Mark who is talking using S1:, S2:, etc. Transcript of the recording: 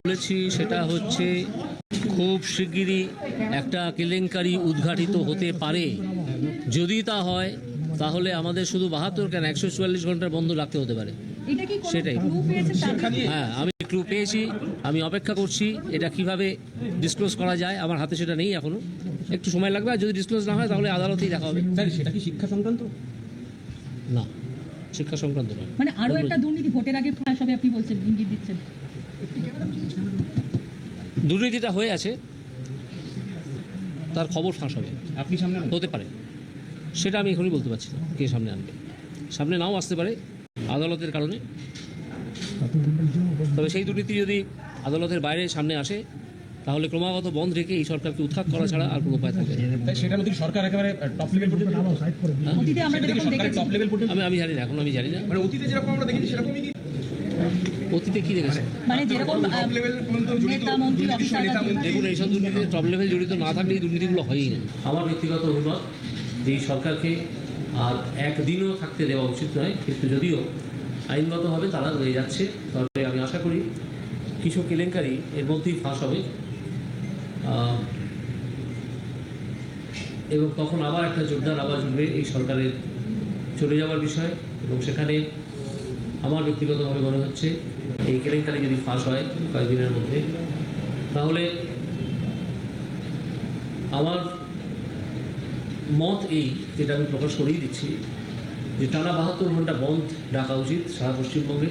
S1: বলেছি সেটা হচ্ছে খুব শিগগিরই একটা কেলেঙ্কারি উদ্ঘাটিত হতে পারে। যদি তা হয় তাহলে আমাদের শুধু 72 কেন 144 ঘন্টার বন্ধ রাখতে হতে পারে। সেটাই। হ্যাঁ, আমি ক্লু পেয়েছি, আমি অপেক্ষা করছি এটা কিভাবে ডিসক্লোজ করা যায়। আমার হাতে সেটা নেই এখনো, একটু সময় লাগবে। আর যদি ডিসক্লোজ না হয় তাহলে আদালতেই দেখা হবে।
S2: সেটা কি শিক্ষা সংক্রান্ত?
S1: না, শিক্ষা সংক্রান্ত নয়।
S3: মানে আরো একটা দুর্নীতি ভোটের আগে ফাঁস হবে আপনি বলছেন, ইঙ্গিত দিচ্ছেন।
S1: দুর্নীতিটা হয়ে আছে, তার খবর ফাঁস হবে,
S2: আপনি সামনে
S1: হতে পারে। সেটা আমি এখনই বলতে পারছি না কে সামনে আনবে। সামনে নাও আসতে পারে আদালতের কারণে। তবে সেই দুর্নীতি যদি আদালতের বাইরে সামনে আসে তাহলে ক্রমাগত বন্ধ রেখে এই সরকারকে উৎখাত করা ছাড়া আর কোনো উপায় থাকবে না।
S2: সেটা নদীর সরকার একেবারে টপ লেভেল পর্যন্ত
S3: অতীতে আমরা যেরকম দেখেছি,
S2: টপ লেভেল পর্যন্ত
S1: আমি জানি না, এখন আমি জানি না
S2: মানে অতীতে যেরকম আমরা দেখেছি সেরকমই কি
S1: অতীতে কি দেখেছে।
S3: মানে যেরকম
S2: টপ লেভেল পর্যন্ত জড়িত
S3: নেতা মন্ত্রী অফিসাররা
S1: দেখুন, এইসব দুর্নীতিতে টপ লেভেল জড়িত না থাকলে এই দুর্নীতিগুলো হয়ই না। আমার ব্যক্তিগত অভিমত যে এই সরকারকে আর একদিনও থাকতে দেওয়া উচিত নয়, কিন্তু যদিও আইনগতভাবে তারা রয়ে যাচ্ছে, তবে আমি আশা করি কিছু কেলেঙ্কারি এর মধ্যেই ফাঁস হবে এবং তখন আবার একটা জোরদার আওয়াজ উঠবে এই সরকারের চলে যাওয়ার বিষয়। এবং সেখানে আমার ব্যক্তিগতভাবে মনে হচ্ছে এই কেলেঙ্কারি যদি ফাঁস হয় কয়েকদিনের মধ্যে, তাহলে আমার মত এই, যেটা আমি প্রকাশ করেই দিচ্ছি, যে টানা 72 ঘন্টা বন্ধ ডাকা উচিত সারা পশ্চিমবঙ্গে।